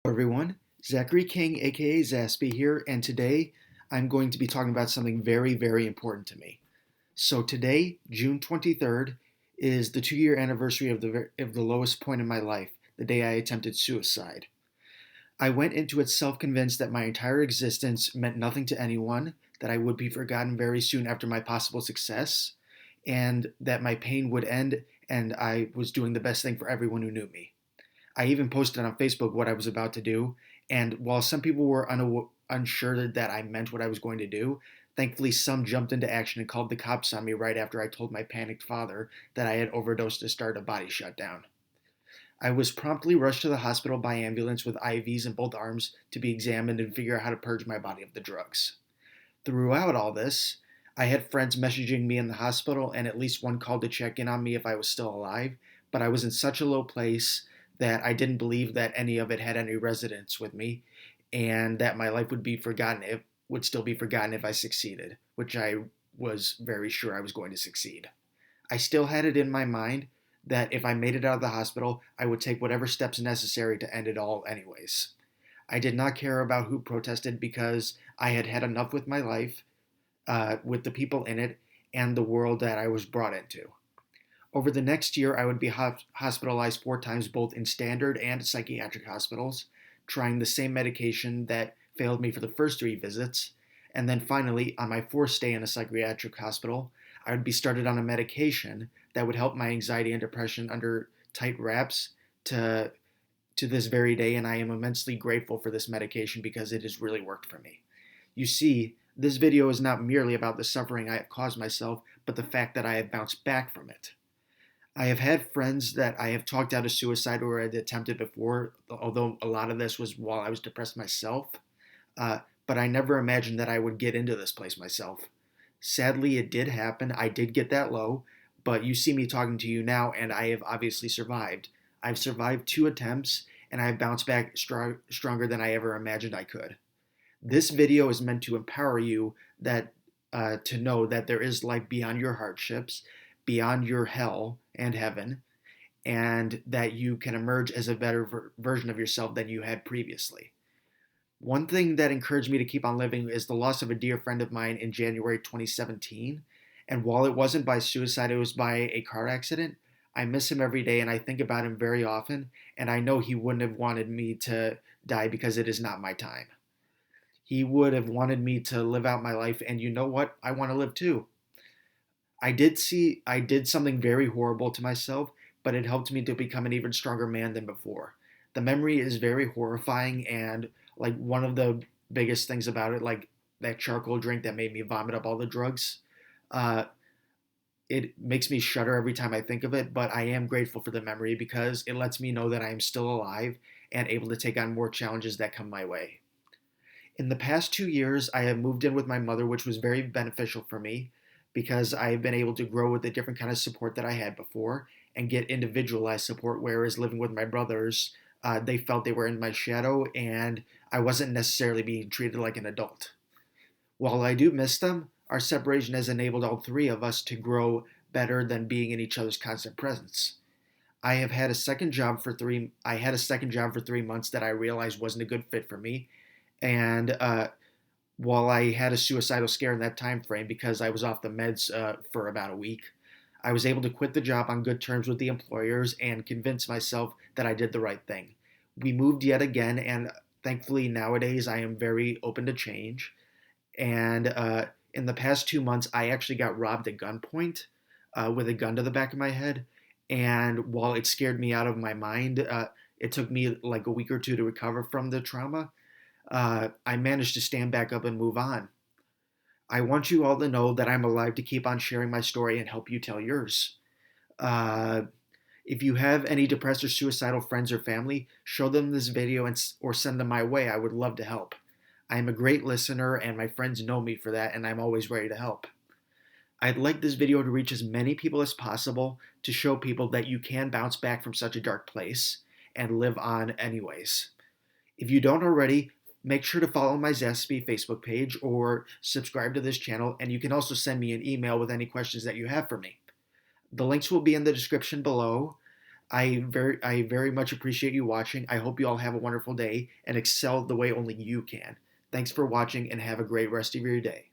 Hello everyone, Zachary King, aka Zaspy here, and today I'm going to be talking about something very, very important to me. So today, June 23rd, is the 2-year anniversary of the lowest point in my life, the day I attempted suicide. I went into it self-convinced that my entire existence meant nothing to anyone, that I would be forgotten very soon after my possible success, and that my pain would end and I was doing the best thing for everyone who knew me. I even posted on Facebook what I was about to do, and while some people were unsure that I meant what I was going to do, thankfully some jumped into action and called the cops on me right after I told my panicked father that I had overdosed to start a body shutdown. I was promptly rushed to the hospital by ambulance with IVs in both arms to be examined and figure out how to purge my body of the drugs. Throughout all this, I had friends messaging me in the hospital and at least one called to check in on me if I was still alive, but I was in such a low place that I didn't believe that any of it had any resonance with me and that my life would still be forgotten if I succeeded, which I was very sure I was going to succeed. I still had it in my mind that if I made it out of the hospital, I would take whatever steps necessary to end it all anyways. I did not care about who protested because I had had enough with my life, with the people in it, and the world that I was brought into. Over the next year, I would be hospitalized 4 times, both in standard and psychiatric hospitals, trying the same medication that failed me for the first 3 visits. And then finally, on my fourth stay in a psychiatric hospital, I would be started on a medication that would help my anxiety and depression under tight wraps to, to this very day. And I am immensely grateful for this medication because it has really worked for me. You see, this video is not merely about the suffering I have caused myself, but the fact that I have bounced back from it. I have had friends that I have talked out of suicide or had attempted before, although a lot of this was while I was depressed myself. But I never imagined that I would get into this place myself. Sadly, it did happen. I did get that low, but you see me talking to you now, and I have obviously survived. I've survived 2 attempts, and I have bounced back stronger than I ever imagined I could. This video is meant to empower you that to know that there is life beyond your hardships, beyond your hell and heaven, and that you can emerge as a better version of yourself than you had previously. One thing that encouraged me to keep on living is the loss of a dear friend of mine in January 2017. And while it wasn't by suicide, it was by a car accident. I miss him every day and I think about him very often. And I know he wouldn't have wanted me to die because it is not my time. He would have wanted me to live out my life. And you know what? I want to live too. I did something very horrible to myself, but it helped me to become an even stronger man than before. The memory is very horrifying, and like one of the biggest things about it, like that charcoal drink that made me vomit up all the drugs, uh, it makes me shudder every time I think of it. But I am grateful for the memory because it lets me know that I am still alive and able to take on more challenges that come my way. In the past 2 years, I have moved in with my mother, which was very beneficial for me because I have been able to grow with a different kind of support that I had before and get individualized support. Whereas living with my brothers, they felt they were in my shadow and I wasn't necessarily being treated like an adult. While I do miss them, our separation has enabled all 3 of us to grow better than being in each other's constant presence. I had a second job for 3 months that I realized wasn't a good fit for me, and while I had a suicidal scare in that time frame because I was off the meds for about a week, I was able to quit the job on good terms with the employers and convince myself that I did the right thing. We moved yet again, and thankfully nowadays I am very open to change. And in the past 2 months, I actually got robbed at gunpoint with a gun to the back of my head. And while it scared me out of my mind, it took me like a week or two to recover from the trauma. I managed to stand back up and move on. I want you all to know that I'm alive to keep on sharing my story and help you tell yours. Uh, if you have any depressed or suicidal friends or family, show them this video or send them my way. I would love to help. I am a great listener, and my friends know me for that, and I'm always ready to help. I'd like this video to reach as many people as possible to show people that you can bounce back from such a dark place and live on anyways. If you don't already, make sure to follow my Zespy Facebook page or subscribe to this channel, and you can also send me an email with any questions that you have for me. The links will be in the description below. I very much appreciate you watching. I hope you all have a wonderful day and excel the way only you can. Thanks for watching and have a great rest of your day.